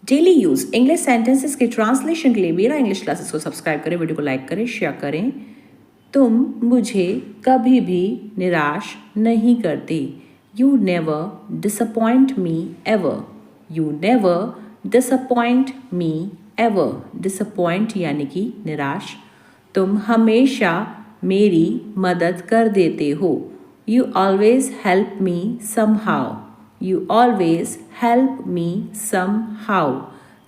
Daily use English sentences के translation के लिए मेरा इंग्लिश क्लासेस को सब्सक्राइब करें, वीडियो को लाइक करें, शेयर करें। तुम मुझे कभी भी निराश नहीं करते। You never disappoint me ever. You never disappoint me ever. Disappoint यानी कि निराश। तुम हमेशा मेरी मदद कर देते हो। You always help me somehow. You always help me somehow.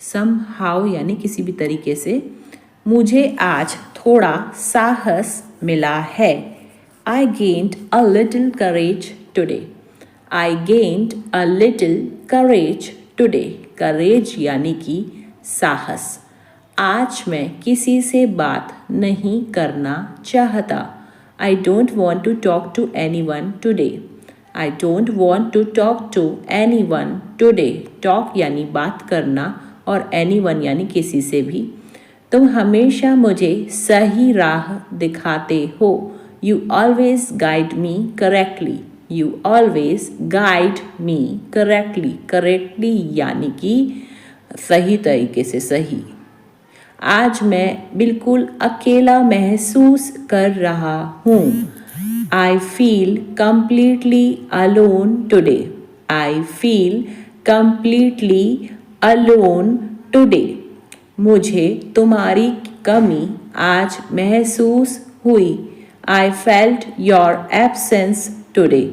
Somehow यानी किसी भी तरीके से। मुझे आज थोड़ा साहस मिला है। I gained a little courage today. I gained a little courage today. Courage यानी कि साहस। आज मैं किसी से बात नहीं करना चाहता। I don't want to talk to anyone today. I don't want to talk to anyone today. Talk यानी बात करना और anyone यानी किसी से भी। तुम हमेशा मुझे सही राह दिखाते हो। You always guide me correctly. You always guide me correctly. Correctly यानी कि सही तरीके से, सही। आज मैं बिल्कुल अकेला महसूस कर रहा हूँ। I feel completely alone today. I feel completely alone today. मुझे तुम्हारी कमी आज महसूस हुई। I felt your absence today.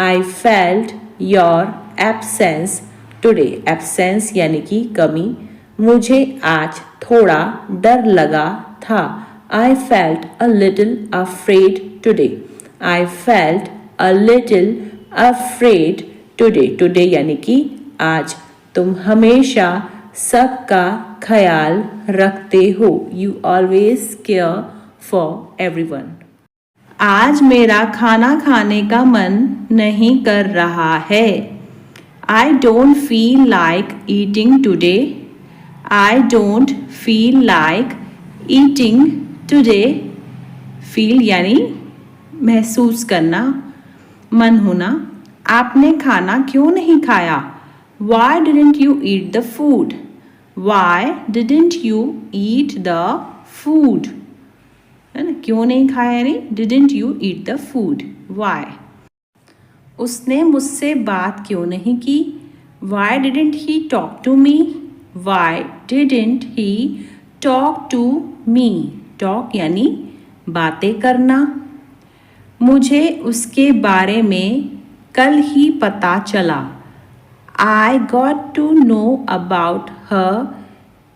I felt your absence today. Absence यानी कि कमी। मुझे आज थोड़ा डर लगा था। I felt a little afraid today. I felt a little afraid today. Today यानी कि आज। तुम हमेशा सबका ख्याल रखते हो। You always care for everyone. आज मेरा खाना खाने का मन नहीं कर रहा है। I don't feel like eating today. I don't feel like eating today. Feel यानी महसूस करना, मन होना। आपने खाना क्यों नहीं खाया? Why didn't you eat the food? Why didn't you eat the food? है ना, क्यों नहीं खाया यानी didn't you eat the food? Why? उसने मुझसे बात क्यों नहीं की? Why didn't he talk to me? Why didn't he talk to me? Talk यानी बातें करना। मुझे उसके बारे में कल ही पता चला। I got to know about her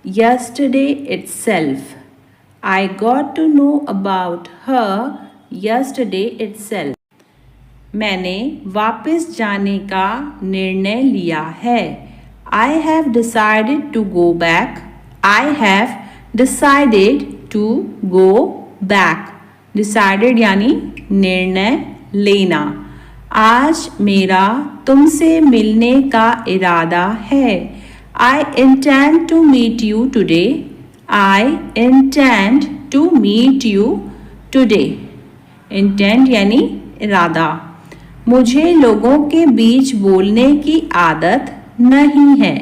yesterday itself. I got to know about her yesterday itself. मैंने वापस जाने का निर्णय लिया है। I have decided to go back. I have decided to go back. Decided यानी निर्णय लेना। आज मेरा तुमसे मिलने का इरादा है। I intend to meet you today. I intend to meet you today. Intend यानी इरादा। मुझे लोगों के बीच बोलने की आदत नहीं है।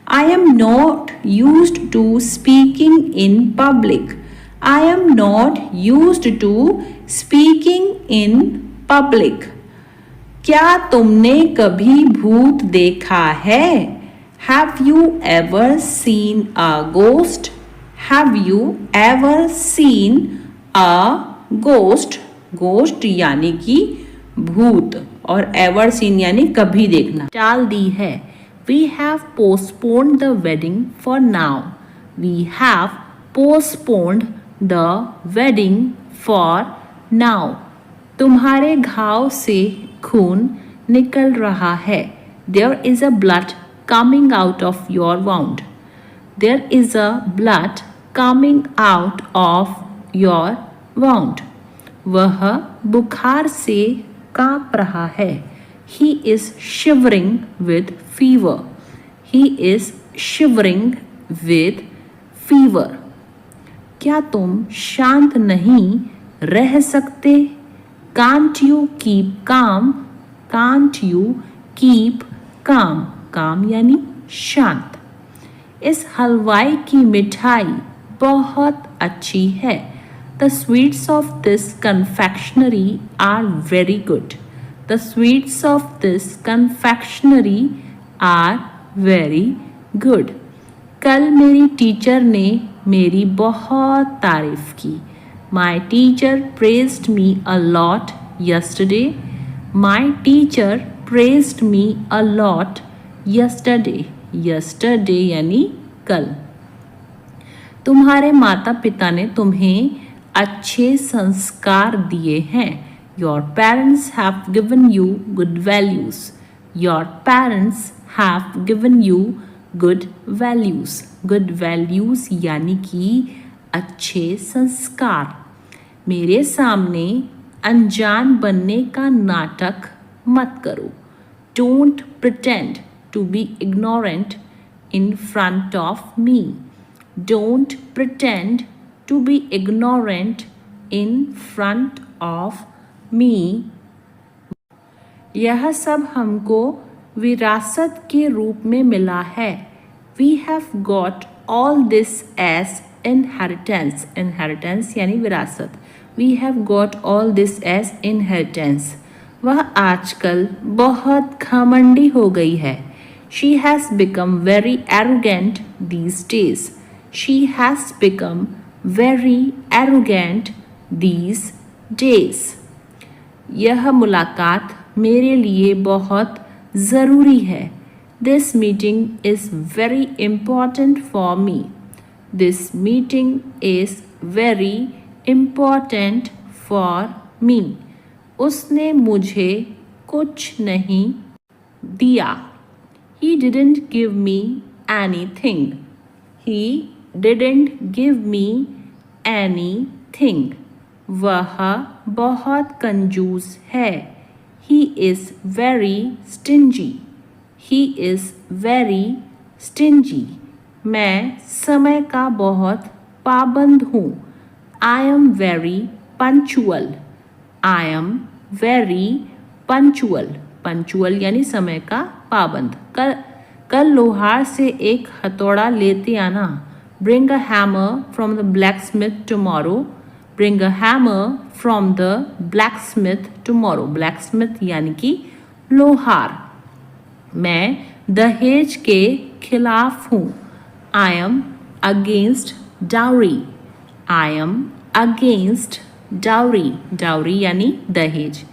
I am not used to speaking in public. I am not used to speaking in public. क्या तुमने कभी भूत देखा है? Have you ever seen a ghost? Have you ever seen a ghost? Ghost यानी कि भूत और ever seen यानी कभी देखना। टाल दी है। We have postponed the wedding for now. We have postponed the wedding for now. तुम्हारे घाव से खून निकल रहा है। There is a blood coming out of your wound. There is a blood coming out of your wound. वह बुखार से कांप रहा है। He is shivering with fever. He is shivering with fever. क्या तुम शांत नहीं रह सकते? Can't you keep calm? Can't you keep calm? Calm यानी शांत। इस हलवाई की मिठाई बहुत अच्छी है. The sweets of this confectionery are very good. The sweets of this confectionery are very good. कल मेरी टीचर ने मेरी बहुत तारीफ की. My teacher praised me a lot yesterday. My teacher praised me a lot yesterday. Yesterday यानी कल. तुम्हारे माता पिता ने तुम्हें अच्छे संस्कार दिए हैं. Your parents have given you good values. Your parents have given you good values. Good values यानी कि अच्छे संस्कार. मेरे सामने अनजान बनने का नाटक मत करो. Don't pretend to be ignorant in front of me. Don't pretend to be ignorant in front of me. यह सब हमको विरासत के रूप में मिला है. We have got all this as inheritance. Inheritance यानी विरासत. We have got all this as inheritance. वह आजकल बहुत घमंडी हो गई है. She has become very arrogant these days. She has become very arrogant these days. यह मुलाकात मेरे लिए बहुत ज़रूरी है. This meeting is very important for me. This meeting is very important for me. उसने मुझे कुछ नहीं दिया. He didn't give me anything. He didn't give me anything. वह बहुत कंजूस है. He is very stingy. He is very stingy. मैं समय का बहुत पाबंद हूँ. I am very punctual. I am very punctual. Punctual यानी समय का पाबंद. कल लोहार से एक हथौड़ा लेते आना. Bring a hammer from the blacksmith tomorrow. Bring a hammer from the blacksmith tomorrow. Blacksmith यानी कि लोहार. मैं दहेज के खिलाफ हूँ. I am against dowry. I am against dowry. Dowry यानी दहेज.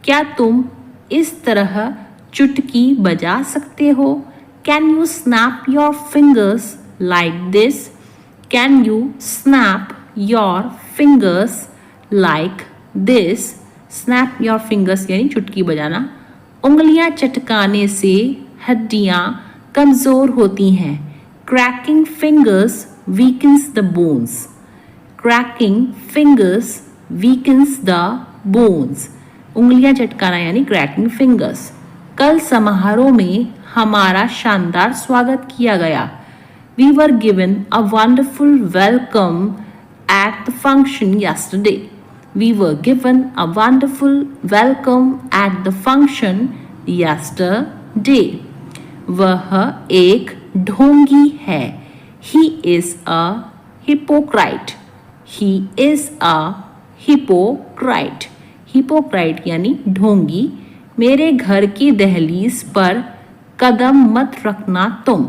क्या तुम इस तरह चुटकी बजा सकते हो? Can you snap your fingers like this? Can you snap your fingers like this? Snap your fingers यानी चुटकी बजाना. उंगलियां चटकाने से हड्डियां कमज़ोर होती हैं. Cracking fingers weakens the bones. Cracking fingers weakens the bones. उंगलियां चटकाना यानी cracking fingers. कल समारोह में हमारा शानदार स्वागत किया गया. We were given a wonderful welcome at the function yesterday. We were given a wonderful welcome at the function yesterday. वह एक ढोंगी है. He is a hypocrite. He is a hypocrite. Hypocrite यानी ढोंगी. मेरे घर की दहलीज पर कदम मत रखना तुम.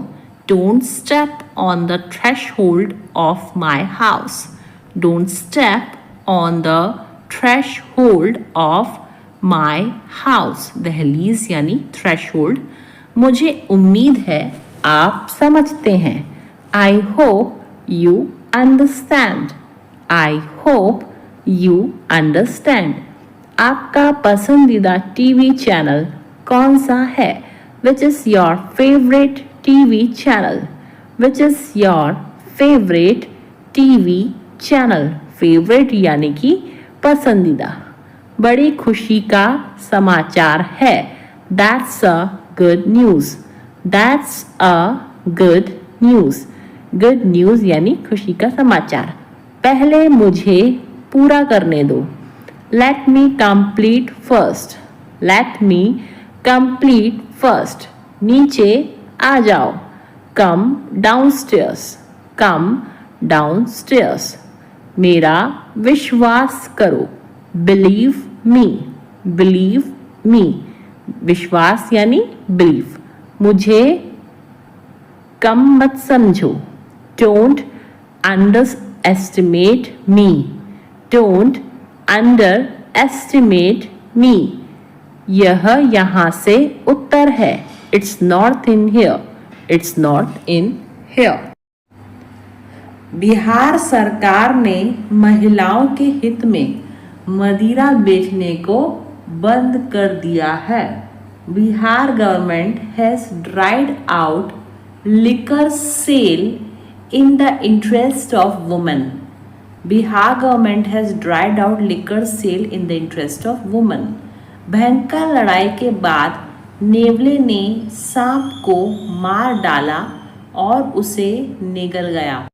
Don't step on the threshold of my house. Don't step on the threshold of my house. दहलीज यानी threshold. मुझे उम्मीद है आप समझते हैं. I hope you understand. I hope you understand. आपका पसंदीदा टीवी चैनल कौन सा है? Which is your favorite TV channel? Which is your favorite TV channel? Favorite यानी कि पसंदीदा. बड़ी खुशी का समाचार है. That's a good news. That's a good news. Good news यानी खुशी का समाचार. पहले मुझे पूरा करने दो. Let me complete first. Let me complete first. नीचे आ जाओ. कम डाउनस्टेयर्स, कम डाउनस्टेयर्स। मेरा विश्वास करो, बिलीव मी, बिलीव मी। विश्वास यानी बिलीव। मुझे कम मत समझो, don't underestimate me, don't underestimate me. यह यहाँ से उत्तर है, it's north in here, it's not in here. Bihar सरकार ने महिलाओं के हित में मदिरा बेचने को बंद कर दिया है। Bihar government has dried out liquor sale in the interest of women. Bihar government has dried out liquor sale in the interest of women. भयंकर लड़ाई के बाद नेवले ने सांप को मार डाला और उसे निगल गया।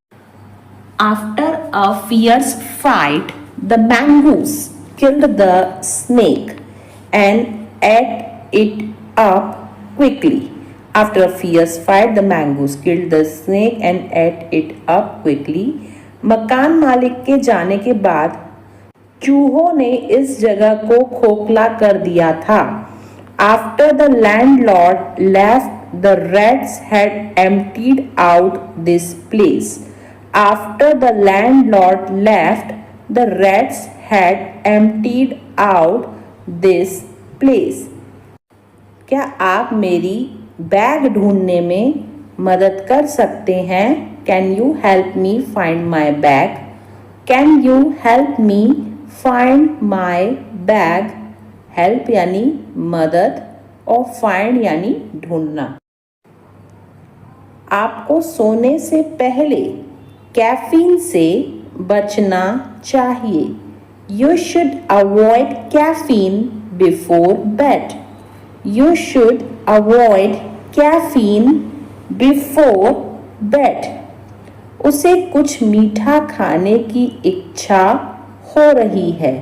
After a fierce fight the mongoose killed the snake and ate it up quickly. After a fierce fight, the mongoose killed the snake and ate it up quickly. मकान मालिक के जाने के बाद चूहों ने इस जगह को खोखला कर दिया था। After the landlord left, the rats had emptied out this place. After the landlord left, the rats had emptied out this place. क्या आप मेरी बैग ढूंढने में मदद कर सकते हैं? Can you help me find my bag? Can you help me find my bag? Help यानी मदद और फाइंड यानी ढूंढना। आपको सोने से पहले कैफीन से बचना चाहिए। You should avoid caffeine before bed. You should avoid caffeine before bed. उसे कुछ मीठा खाने की इच्छा हो रही है।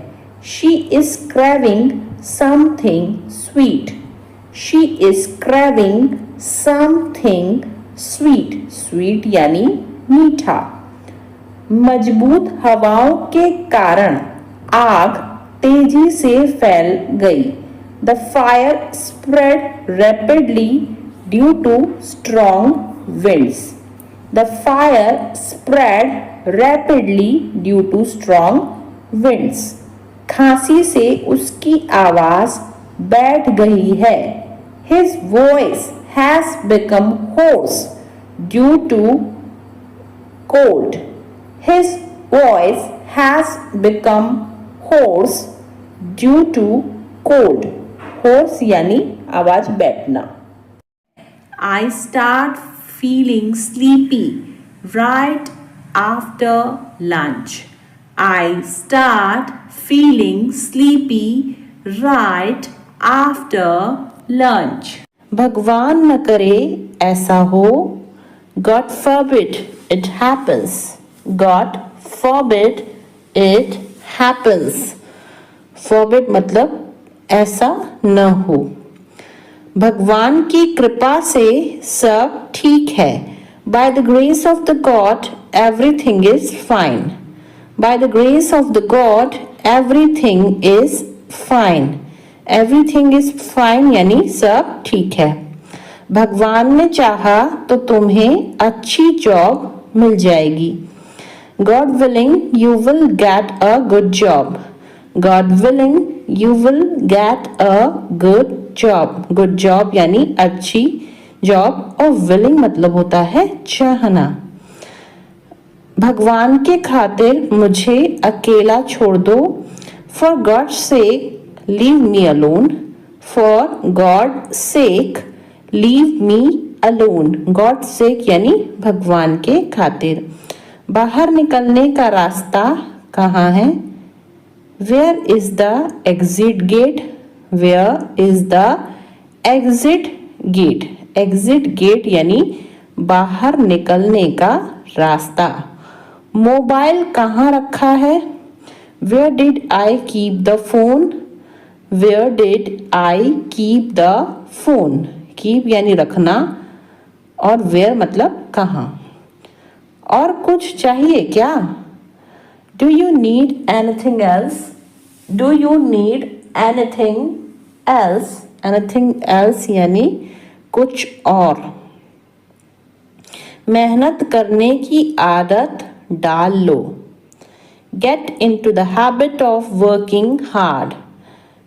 She is craving something sweet. She is craving something sweet. Sweet यानी मीठा। मजबूत हवाओं के कारण आग तेजी से फैल गई। The fire spread rapidly due to strong winds. The fire spread rapidly due to strong winds. खांसी से उसकी आवाज बैठ गई है। His voice has become hoarse due to cold. His voice has become hoarse due to cold. Hoarse यानी आवाज बैठना। I start feeling sleepy right after lunch. I start feeling sleepy right after lunch. भगवान न करे ऐसा हो। God forbid it happens. God forbid it happens. Forbid मतलब ऐसा न हो। भगवान की कृपा से सब ठीक है। By the grace of the God, everything is fine. By the grace of the God, everything is fine. Everything is fine यानी सब ठीक है। भगवान ने चाहा तो तुम्हें अच्छी जॉब मिल जाएगी। God willing, you will get a good job. God willing, you will get a good job. Good job यानी अच्छी जॉब और willing मतलब होता है चाहना। भगवान के खातिर मुझे अकेला छोड़ दो। For God's sake, leave me alone. For God's sake, leave me alone. God's sake यानी भगवान के खातिर। बाहर निकलने का रास्ता कहाँ है? Where is the exit gate? Where is the exit gate? Exit gate यानी बाहर निकलने का रास्ता। मोबाइल कहाँ रखा है? Where did I keep the phone? Where did I keep the phone? Keep यानी रखना और वेयर मतलब कहाँ। और कुछ चाहिए क्या? Do you need anything else? Do you need anything else? Anything else यानी कुछ और। मेहनत करने की आदत डाल लो। Get into the habit of working hard.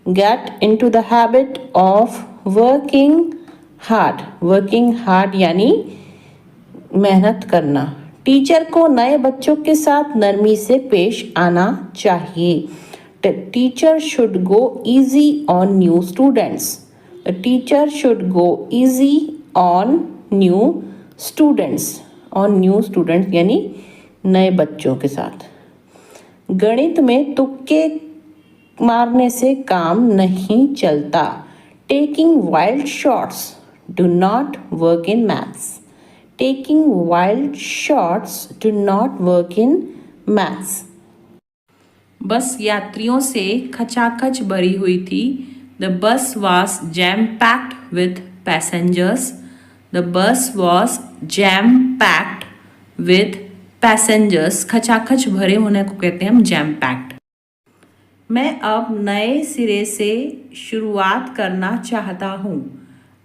Get into the habit of working hard. Working hard यानी मेहनत करना। टीचर को नए बच्चों के साथ नरमी से पेश आना चाहिए। The teacher should go easy on new students. The teacher should go easy on new students. On new students यानी नए बच्चों के साथ। गणित में तुक्के मारने से काम नहीं चलता। Taking wild shots do not work in maths. Taking wild shots do not work in maths. बस यात्रियों से खचाखच भरी हुई थी। The bus was jam packed with passengers. The bus was jam packed with passengers. खचाखच भरे होने को कहते हैं हम जैम पैक्ड। मैं अब नए सिरे से शुरुआत करना चाहता हूँ।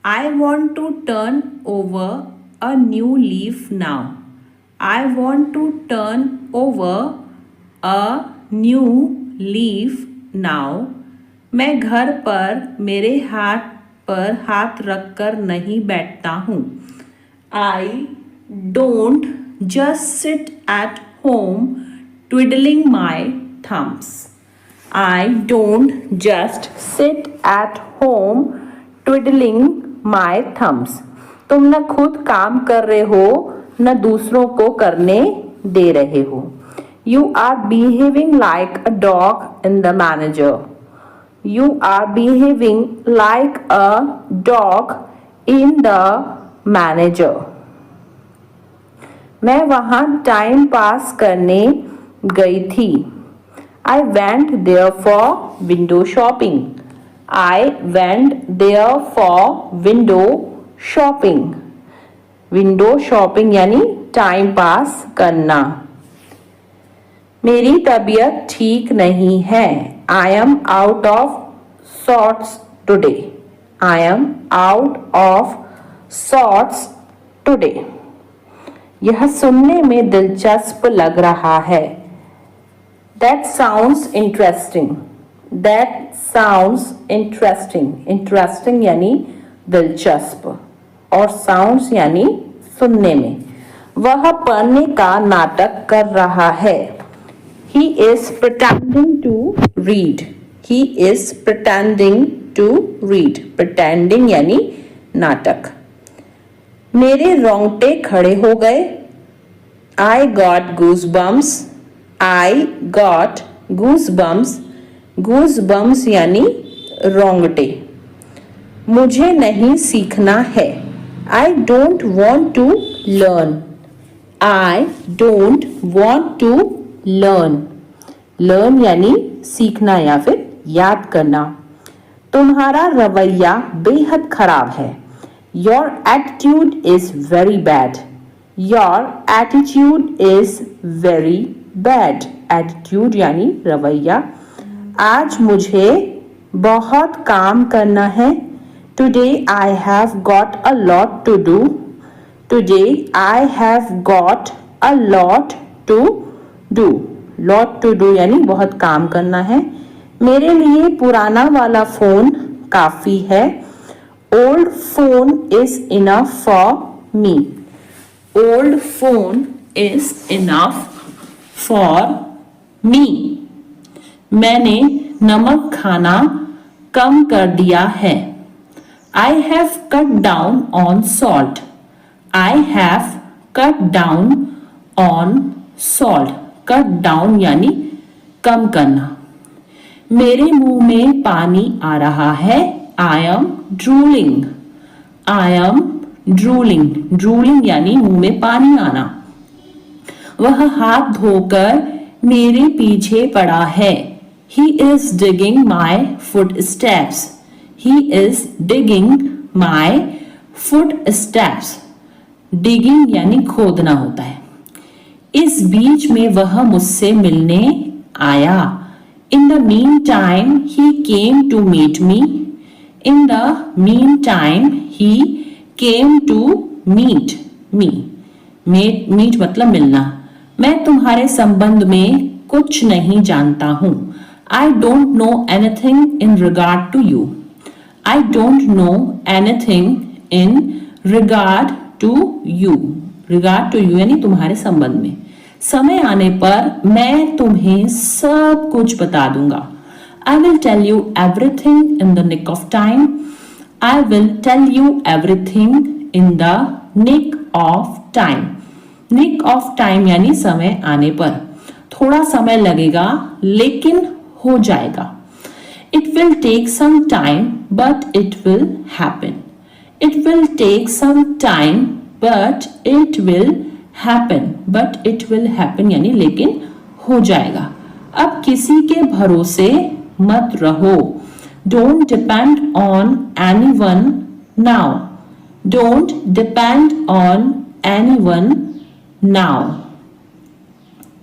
I want to turn over a new leaf now. I want to turn over a new leaf now. मैं घर पर मेरे हाथ पर हाथ रखकर नहीं बैठता हूँ। I don't just sit at home twiddling my thumbs. I don't just sit at home twiddling my thumbs. तुम न खुद काम कर रहे हो न दूसरों को करने दे रहे हो। You are behaving like a dog in the manager. You are behaving like a dog in the manager. मैं वहाँ टाइम पास करने गई थी। I went there for window shopping. I went there for window shopping. Window shopping यानी time pass करना। मेरी तबीयत ठीक नहीं है। I am out of sorts today. I am out of sorts today. यह सुनने में दिलचस्प लग रहा है। That sounds interesting. That sounds interesting. Interesting यानी दिलचस्प और sounds यानी सुनने में। वह पढ़ने का नाटक कर रहा है। He is pretending to read. He is pretending to read. Pretending यानी नाटक। मेरे रोंगटे खड़े हो गए। I got goosebumps. I got goosebumps. Goosebumps यानी रोंगटे। मुझे नहीं सीखना है। I don't want to learn. I don't want to learn. Learn यानी सीखना या फिर याद करना। तुम्हारा रवैया बेहद खराब है। Your attitude is very bad. Your attitude is very bad. Attitude यानी रवैया। आज मुझे बहुत काम करना है। Today I have got a lot to do. Today I have got a lot to do. Lot to do यानी बहुत काम करना है। मेरे लिए पुराना वाला फोन काफी है। Old phone is enough for me. Old phone is enough for me. मैंने नमक खाना कम कर दिया है। I have cut down on salt. I have cut down on salt. Cut down यानी कम करना। मेरे मुंह में पानी आ रहा है। I am drooling. I am drooling. Drooling यानी मुंह में पानी आना। वह हाथ धोकर मेरे पीछे पड़ा है। He is digging my footsteps. He is digging my footsteps. Digging यानी खोदना होता है। इस बीच में वह मुझसे मिलने आया। In the mean time he came to meet me. In the mean time he came to meet me. Meet मतलब मिलना। मैं तुम्हारे संबंध में कुछ नहीं जानता हूं। I don't know anything in regard to you. I don't know anything in regard to you. Regard to you यानी तुम्हारे संबंध में। समय आने पर मैं तुम्हें सब कुछ बता दूंगा। I will tell you everything in the nick of time. I will tell you everything in the nick of time. Nick of time यानी समय आने पर। थोड़ा समय लगेगा लेकिन हो जाएगा। It will take some time but it will happen. It will take some time but it will happen. But it will happen यानी लेकिन हो जाएगा। अब किसी के भरोसे मत रहो। Don't depend on anyone now. Don't depend on anyone now.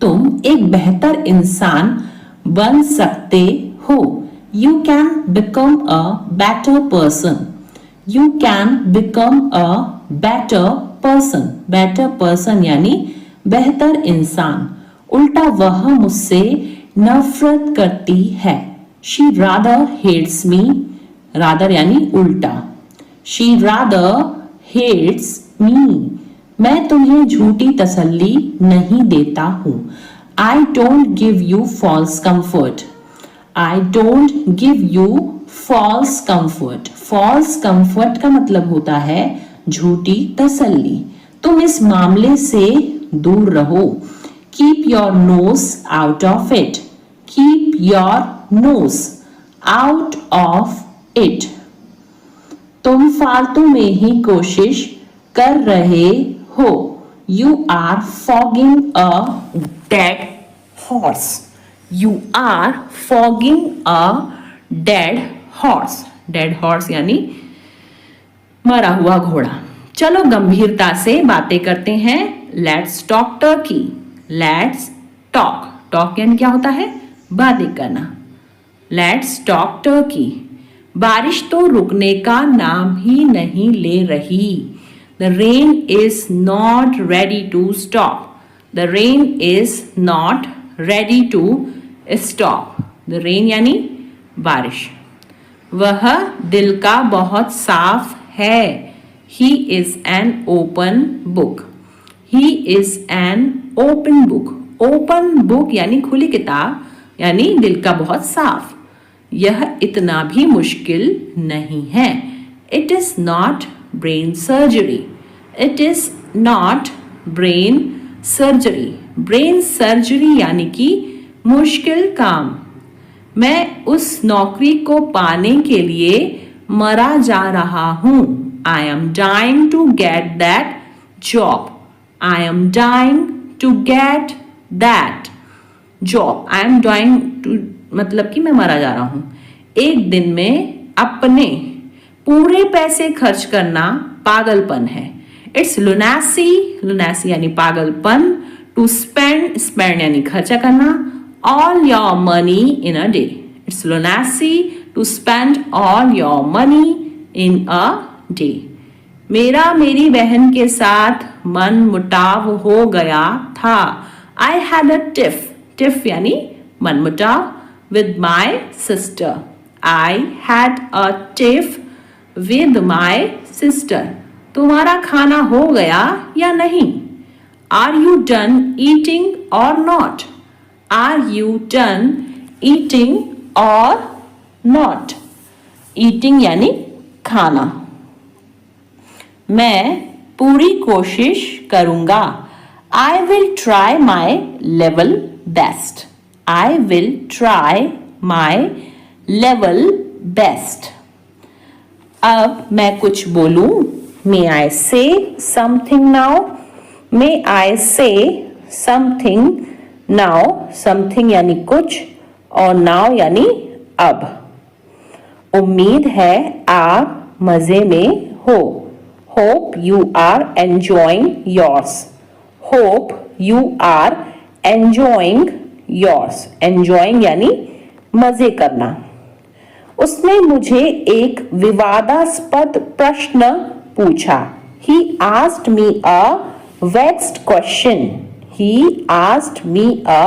तुम एक बेहतर इंसान बन सकते हो। You can become a better person. You can become a better person. Better person यानी बेहतर इंसान। उल्टा वह मुझसे नफरत करती है। She rather hates me. Rather यानी उल्टा। She rather hates me. मैं तुम्हें झूठी तसल्ली नहीं देता हूं। I don't give you false comfort. I don't give you false comfort. False comfort का मतलब होता है झूठी तसल्ली। तुम इस मामले से दूर रहो। Keep your nose out of it. Keep your nose out of it. तुम फालतू में ही कोशिश कर रहे हो। You are fogging a dead horse. You are fogging a dead horse. Dead horse यानी मरा हुआ घोड़ा। चलो गंभीरता से बातें करते हैं। Let's talk turkey. Let's talk. Talk यानी क्या होता है? बातें करना। Let's talk turkey. बारिश तो रुकने का नाम ही नहीं ले रही। The rain is not ready to stop. The rain is not ready to stop. The rain यानी बारिश। वह दिल का बहुत साफ है। He is an open book. He is an open book. Open book यानी खुली किताब यानी दिल का बहुत साफ। यह इतना भी मुश्किल नहीं है। It is not brain surgery. It is not brain surgery. Brain surgery यानी कि मुश्किल काम। मैं उस नौकरी को पाने के लिए मरा जा रहा हूँ। I am dying to get that job. I am dying to get that job. I am dying to मतलब कि मैं मरा जा रहा हूं। एक दिन में अपने पूरे पैसे खर्च करना पागलपन है। इट्स लुनासी। लुनासी यानी पागलपन। To spend. स्पेंड यानी खर्चा करना। All your money in a day. It's lunacy to spend all your money in a day. मेरा मेरी बहन के साथ मन मुटाव हो गया था। I had a tiff. Tiff यानी मन मुटाव। with my sister. I had a tiff with my sister. तुम्हारा खाना हो गया या नहीं? Are you done eating or not? Are you done eating or not? Eating यानी खाना। मैं पूरी कोशिश करूंगा। I will try my level best. I will try my level best. अब मैं कुछ बोलूं। May I say something now? May I say something now? Something यानी कुछ और now यानी अब। उम्मीद है आप मजे में हो। Hope you are enjoying yours. Hope you are enjoying yours. Enjoying यानी मजे करना। उसने मुझे एक विवादास्पद प्रश्न पूछा। He asked me a vexed question. He asked me a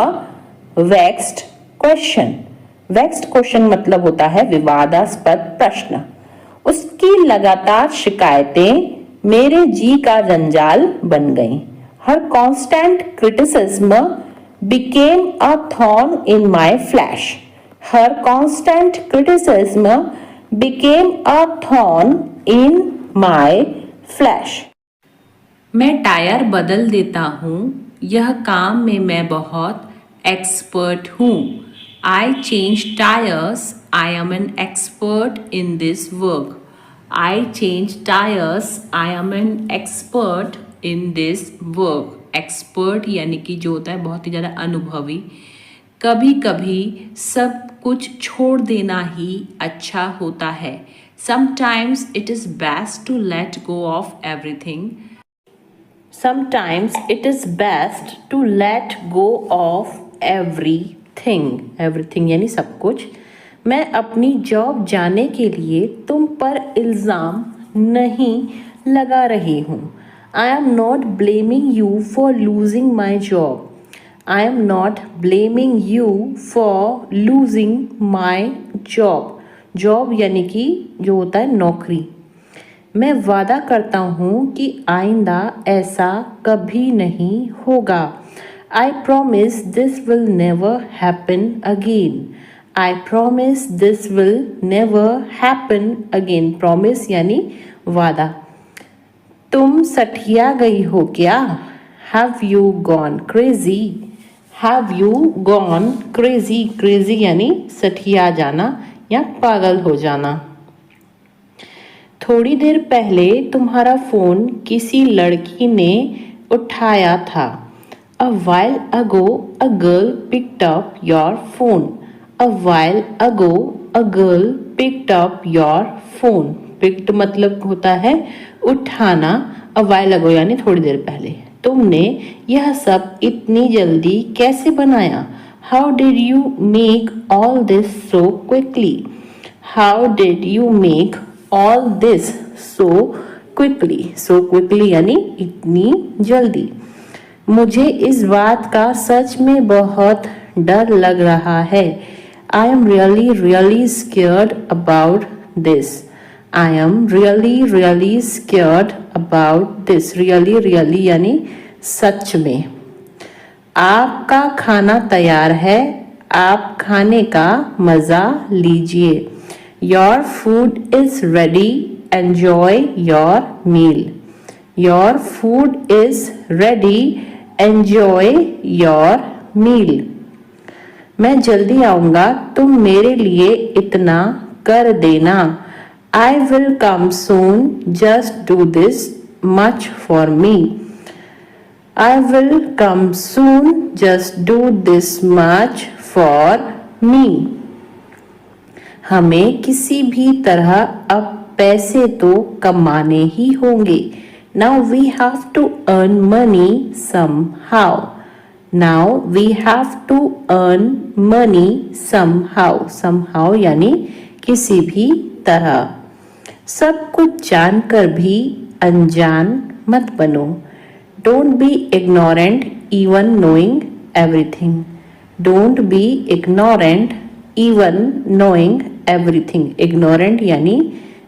vexed question. Vexed question मतलब होता है विवादास्पद प्रश्न। उसकी लगातार शिकायतें मेरे जी का जंजाल बन गईं। Her constant criticism became a thorn in my flesh. Her constant criticism became a thorn in my flesh. मैं टायर बदल देता हूँ, यह काम में मैं बहुत एक्सपर्ट हूँ। I change tires. I am an expert in this work. I change tires. I am an expert in this work. Expert यानी कि जो होता है बहुत ही ज़्यादा अनुभवी। कभी कभी सब कुछ छोड़ देना ही अच्छा होता है। Sometimes it is best to let go of everything. Sometimes it is best to let go of everything. Everything यानी सब कुछ। मैं अपनी जॉब जाने के लिए तुम पर इल्ज़ाम नहीं लगा रही हूँ। I am not blaming you for losing my job. I am not blaming you for losing my job. Job यानी कि जो होता है नौकरी। मैं वादा करता हूँ कि आइंदा ऐसा कभी नहीं होगा। I promise this will never happen again. I promise this will never happen again. Promise यानी वादा। तुम सठिया गई हो क्या? Have you gone crazy? Have you gone crazy? Crazy यानी सठिया जाना या पागल हो जाना। थोड़ी देर पहले तुम्हारा फोन किसी लड़की ने उठाया था। A while ago a girl picked up your phone. A while ago a girl picked up your phone. Picked मतलब होता है उठाना। A while ago यानी थोड़ी देर पहले। तुमने यह सब इतनी जल्दी कैसे बनाया? How did you make all this so quickly? How did you make all this so quickly? So quickly यानी इतनी जल्दी। मुझे इस बात का सच में बहुत डर लग रहा है। I am really scared about this. I am really scared about this. Really यानी सच में। आपका खाना तैयार है, आप खाने का मज़ा लीजिए। Your food is ready. Enjoy your meal. Your food is ready. Enjoy your meal. मैं जल्दी आऊँगा, तुम मेरे लिए इतना कर देना। I will come soon. Just do this much for me. I will come soon. Just do this much for me. हमें किसी भी तरह अब पैसे तो कमाने ही होंगे। Now we have to earn money somehow. Now we have to earn money somehow. Somehow यानी किसी भी तरह। सब कुछ जानकर भी अनजान मत बनो। Don't be ignorant even knowing everything. Don't be ignorant even knowing everything. Ignorant यानी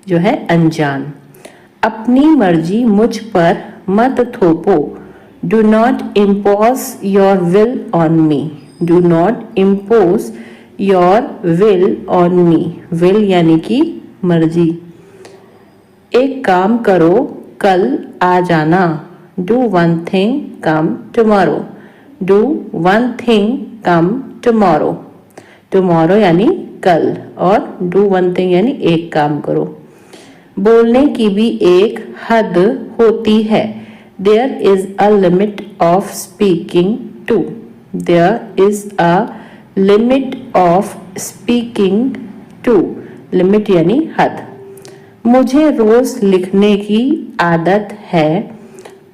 जो है अनजान। अपनी मर्जी मुझ पर मत थोपो। Do not impose your will on me. Do not impose your will on me. Will यानी कि मर्जी। एक काम करो, कल आ जाना। Do one thing, come tomorrow. Do one thing, come tomorrow. Tomorrow यानी कल और do one thing यानी एक काम करो। बोलने की भी एक हद होती है। There is a limit of speaking too. There is a limit of speaking too. Limit यानी हद। मुझे रोज लिखने की आदत है।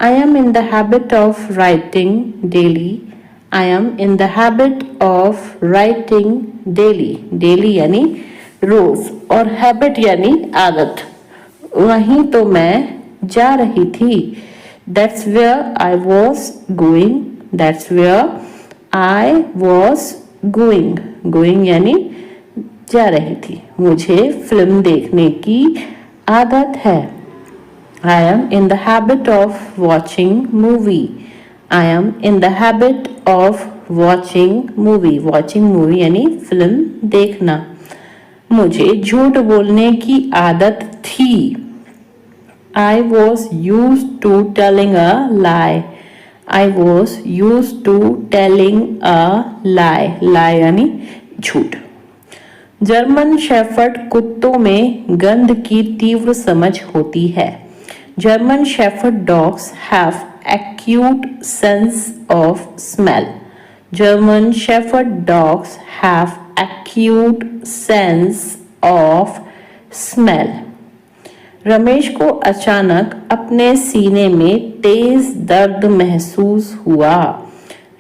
I am in the habit of writing daily. I am in the habit of writing daily. Daily यानी रोज और habit यानी आदत। वहीं तो मैं जा रही थी। That's where I was going. That's where I was going. Going यानी जा रही थी। मुझे फिल्म देखने की आदत है। I am in the habit of watching movie. I am in the habit of watching movie. Watching movie यानी फिल्म देखना। मुझे झूठ बोलने की आदत थी। I was used to telling a lie. I was used to telling a lie. Lie यानी झूठ। जर्मन शेफर्ड कुत्तों में गंध की तीव्र समझ होती है। German Shepherd dogs have acute sense of smell. German Shepherd dogs have acute sense of smell. Ramesh को अचानक अपने सीने में तेज दर्द महसूस हुआ।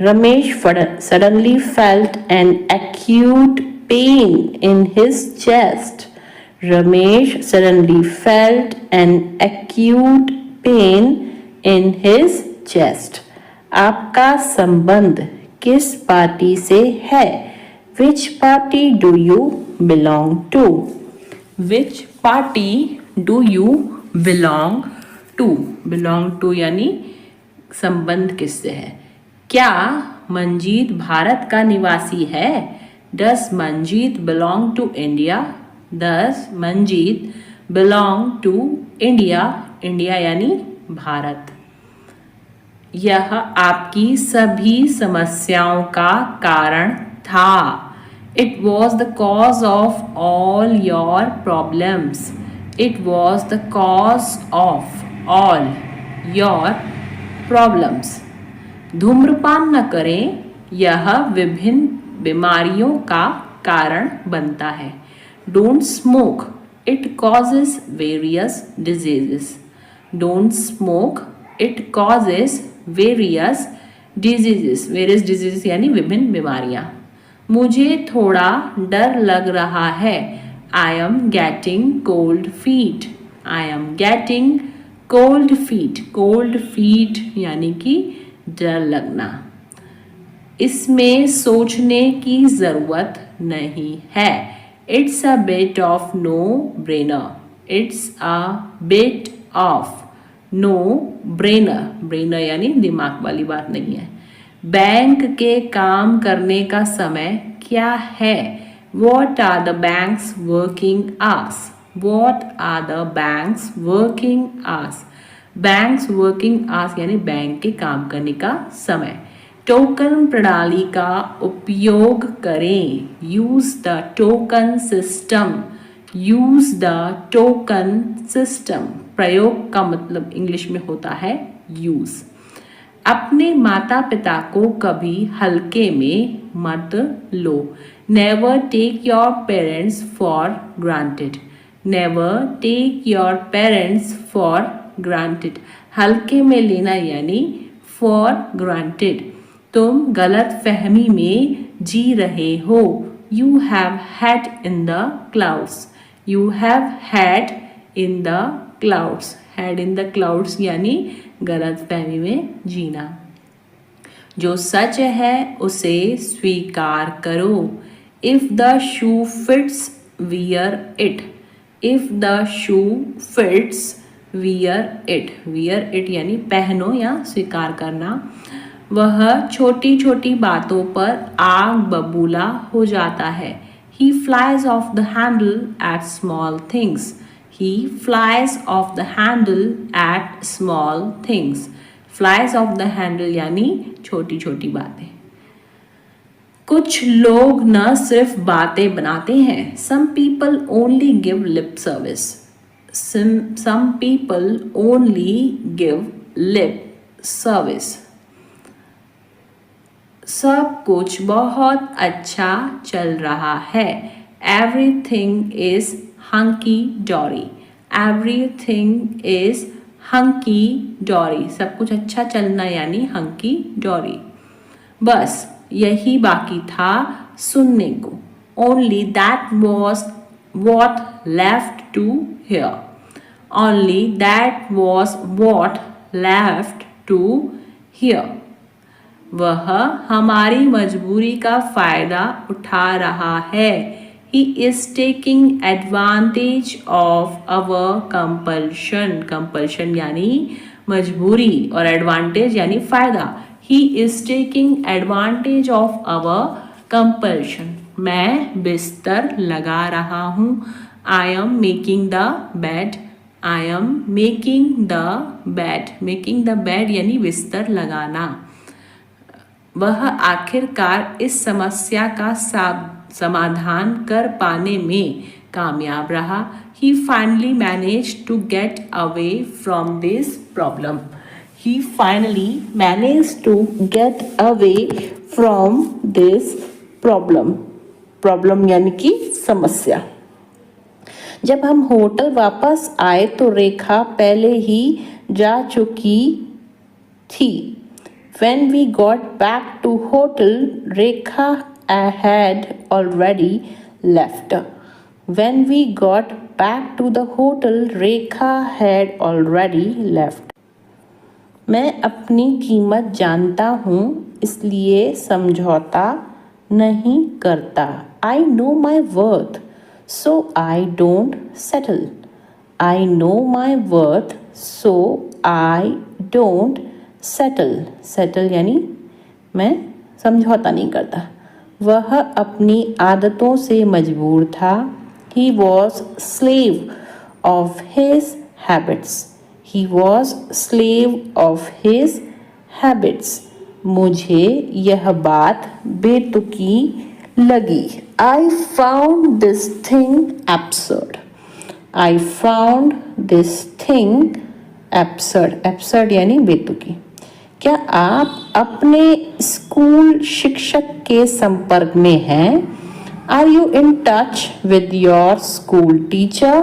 Ramesh suddenly felt an acute pain in his chest. Ramesh suddenly felt an acute pain in his chest. आपका संबंध किस पार्टी से है? Which party do you belong to? Which party do you belong to? Belong to यानी संबंध किससे है? क्या मंजीत भारत का निवासी है? Does Manjeet belong to India? Does Manjeet belong to India? India यानी भारत। यह आपकी सभी समस्याओं का कारण था। It was the cause of all your problems. It was the cause of all your problems. धूम्रपान न करें, यह विभिन्न बीमारियों का कारण बनता है। Don't smoke. It causes various diseases. Don't smoke. It causes various diseases. Various diseases यानी विभिन्न बीमारियां। मुझे थोड़ा डर लग रहा है। I am getting cold feet. I am getting cold feet. Cold feet यानी कि डर लगना। इसमें सोचने की जरूरत नहीं है। It's a bit of no-brainer. It's a bit of no-brainer. Brainer यानी दिमाग वाली बात नहीं है। बैंक के काम करने का समय क्या है? What are the bank's working hours? What are the bank's working hours? Bank's working hours यानी बैंक के काम करने का समय। टोकन प्रणाली का उपयोग करें। Use the token system. Use the token system. प्रयोग का मतलब इंग्लिश में होता है यूज। अपने माता पिता को कभी हल्के में मत लो। Never take your parents for granted. Never take your parents for granted. हल्के में लेना यानी फॉर ग्रांटेड। तुम गलत फहमी में जी रहे हो। You have had in the clouds. You have had in the clouds. Had in the clouds यानी गलत फहमी में जीना। जो सच है उसे स्वीकार करो। If the shoe fits wear it. If the shoe fits wear it. Wear it यानी पहनो या स्वीकार करना। वह छोटी छोटी बातों पर आग बबूला हो जाता है। He flies off the handle at small things. He flies off the handle at small things. Flies off the handle यानी छोटी छोटी बातें। कुछ लोग न सिर्फ बातें बनाते हैं। Some people only give lip service. Some people only give lip service. सब कुछ बहुत अच्छा चल रहा है। Everything is hunky dory. Everything is hunky dory, सब कुछ अच्छा चलना यानी हंकी डोरी। बस यही बाकी था सुनने को। Only that was what left to hear, only that was what left to hear. वह हमारी मजबूरी का फायदा उठा रहा है। He is taking advantage of our compulsion, compulsion यानी मजबूरी और advantage यानी फायदा। He is taking advantage of our compulsion। मैं बिस्तर लगा रहा हूँ। I am making the bed, I am making the bed, making the bed यानी बिस्तर लगाना। वह आखिरकार इस समस्या का समाधान कर पाने में कामयाब रहा। He finally managed to get away from this problem. He finally managed to get away from this problem. Problem यानी कि समस्या। जब हम होटल वापस आए तो रेखा पहले ही जा चुकी थी। When we got back to hotel, Rekha had already left. When we got back to the hotel, Rekha had already left. मैं अपनी कीमत जानता हूँ इसलिए समझौता नहीं करता। I know my worth, so I don't settle. I know my worth, so I don't settle यानी मैं समझौता नहीं करता। वह अपनी आदतों से मजबूर था। He was slave of his habits. He was slave of his habits. मुझे यह बात बेतुकी लगी। I found this thing absurd. I found this thing absurd. Absurd यानी बेतुकी। क्या आप अपने स्कूल शिक्षक के संपर्क में हैं? Are you in touch with your school teacher?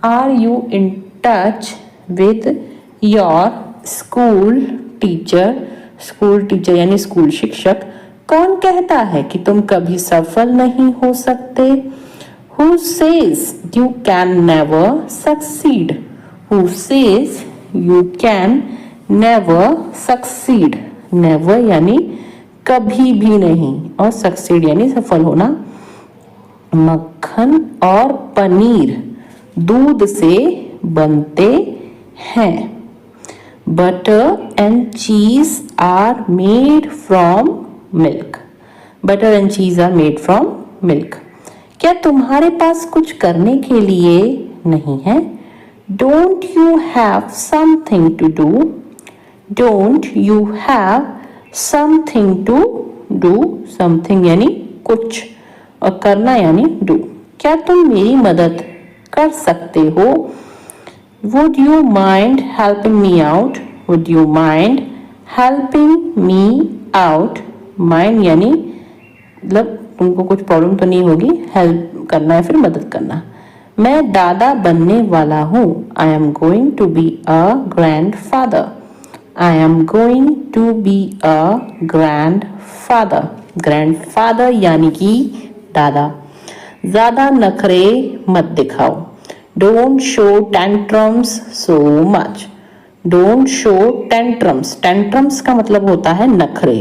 Are you in touch with your school teacher? School teacher यानी स्कूल शिक्षक। कौन कहता है कि तुम कभी सफल नहीं हो सकते? Who says you can never succeed? Who says you can never succeed? never यानी कभी भी नहीं और succeed यानी सफल होना। मक्खन और पनीर दूध से बनते हैं। Butter and cheese are made from milk. Butter and cheese are made from milk. क्या तुम्हारे पास कुछ करने के लिए नहीं है? Don't you have something to do? Don't you have something to do? Something यानी कुछ और करना यानी do. क्या तुम मेरी मदद कर सकते हो? Would you mind helping me out? Would you mind helping me out? Mind यानी मतलब तुमको कुछ प्रॉब्लम तो नहीं होगी, हेल्प करना है फिर मदद करना। मैं दादा बनने वाला हूँ। I am going to be a grandfather. I am going to be a grandfather. Grandfather यानी कि दादा। ज़्यादा नखरे मत दिखाओ। Don't show tantrums so much. Don't show tantrums. Tantrums का मतलब होता है नखरे।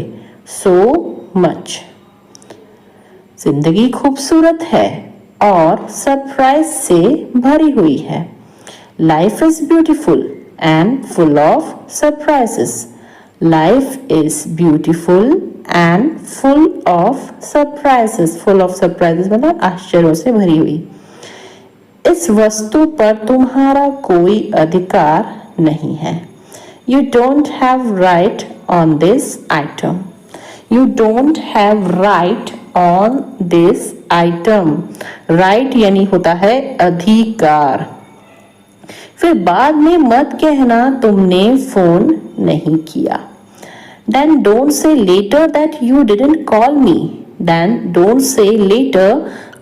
So much. जिंदगी खूबसूरत है और सरप्राइज से भरी हुई है। Life is beautiful and full of surprises. Life is beautiful and full of surprises. Full of surprises मतलब आश्चर्यों से भरी हुई। इस वस्तु पर तुम्हारा कोई अधिकार नहीं है। You don't have right on this item. You don't have right on this item. Right यानी होता है अधिकार। फिर बाद में मत कहना तुमने फोन नहीं किया। Then don't say later that you didn't call me. Then don't say later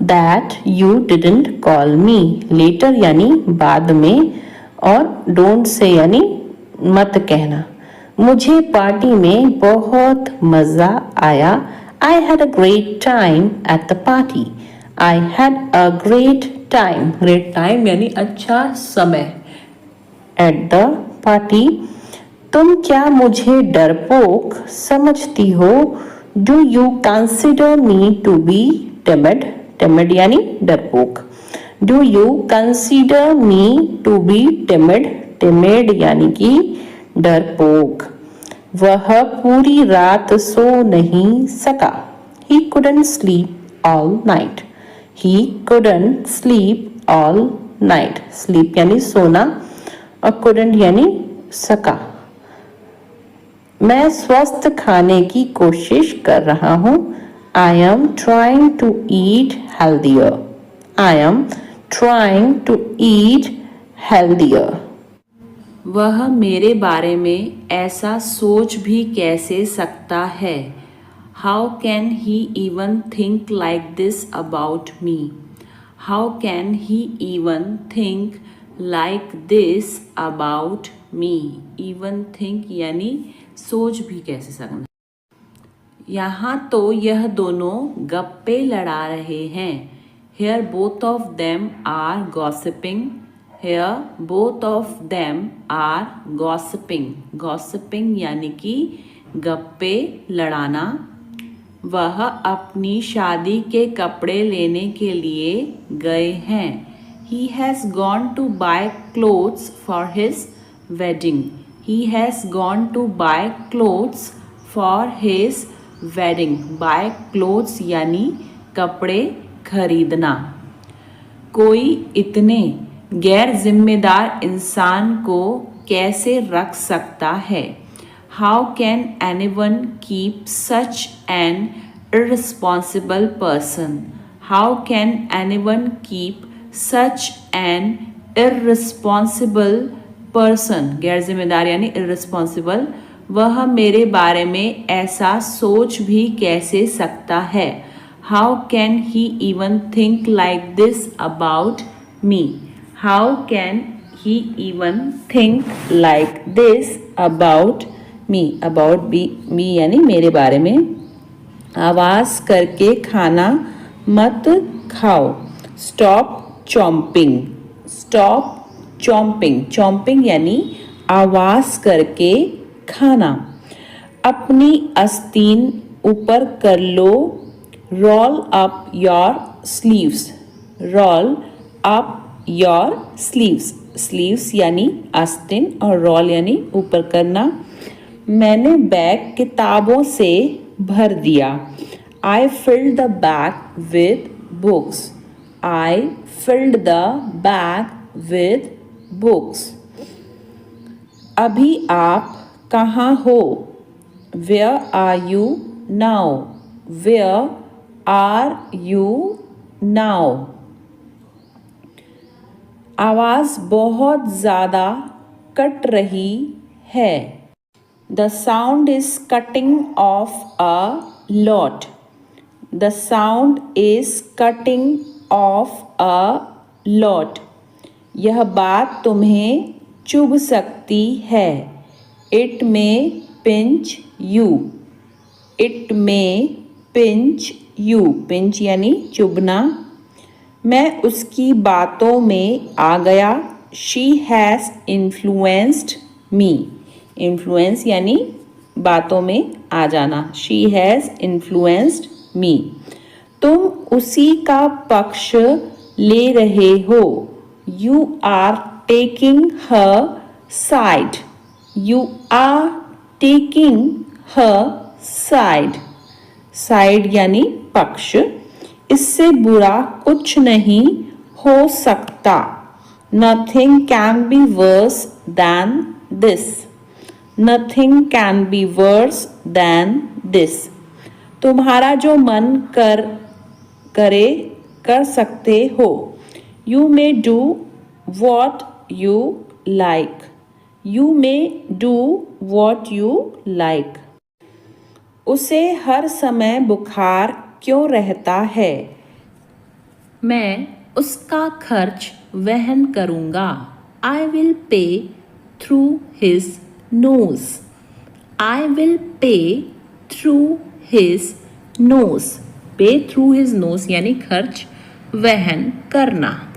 that you didn't call me. Later यानी बाद में, और डोंट से यानी मत कहना। मुझे पार्टी में बहुत मज़ा आया। I had a great time at the party. I had a great time, great time यानी अच्छा समय, एट द पार्टी। तुम क्या मुझे डरपोक समझती हो? Do you consider me to be timid? Timid यानी डरपोक। Do you consider me to be timid? Timid यानी कि डरपोक। वह पूरी रात सो नहीं सका। He couldn't sleep all night. He couldn't sleep all night. Sleep यानी सोना और couldn't यानी सका। मैं स्वस्थ खाने की कोशिश कर रहा हूँ। I am trying to eat healthier. I am trying to eat healthier. वह मेरे बारे में ऐसा सोच भी कैसे सकता है? How can he even think like this about me? How can he even think like this about me? Even think यानी सोच भी कैसे सकना। यहाँ तो यह दोनों गप्पे लड़ा रहे हैं। Here both of them are gossiping. Here both of them are gossiping. Gossiping यानी कि गप्पे लड़ाना। वह अपनी शादी के कपड़े लेने के लिए गए हैं। He has gone to buy clothes for his wedding. He has gone to buy clothes for his wedding. Buy clothes यानी कपड़े खरीदना। कोई इतने गैर जिम्मेदार इंसान को कैसे रख सकता है? How can anyone keep such an irresponsible person? How can anyone keep such an irresponsible person? गैर जिम्मेदार यानी irresponsible। वह मेरे बारे में ऐसा सोच भी कैसे सकता है? How can he even think like this about me? How can he even think like this about me? About me यानी मेरे बारे में। आवाज़ करके खाना मत खाओ। Stop chomping. Stop chomping. Chomping यानी आवाज़ करके खाना। अपनी आस्तीन ऊपर कर लो। Roll up your sleeves. Roll up your sleeves. Sleeves यानी आस्तीन और roll यानी ऊपर करना। मैंने बैग किताबों से भर दिया। I filled the bag with books. I filled the bag with books. अभी आप कहाँ हो? Where are you now? Where are you now? आवाज़ बहुत ज़्यादा कट रही है। The sound is cutting off a lot. The sound is cutting off a lot. यह बात तुम्हें चुभ सकती है। It may pinch you. It may pinch you. Pinch यानी चुभना। मैं उसकी बातों में आ गया। She has influenced me. Influence यानी बातों में आ जाना। She has influenced me. तुम उसी का पक्ष ले रहे हो। You are taking her side. You are taking her side. Side यानी पक्ष। इससे बुरा कुछ नहीं हो सकता। Nothing can be worse than this. Nothing can be worse than this. तुम्हारा जो मन कर सकते हो। You may do what you like. You may do what you like. उसे हर समय बुखार क्यों रहता है? मैं उसका खर्च वहन करूँगा। I will pay through his nose. I will pay through his nose. Pay through his nose यानी खर्च वहन करना।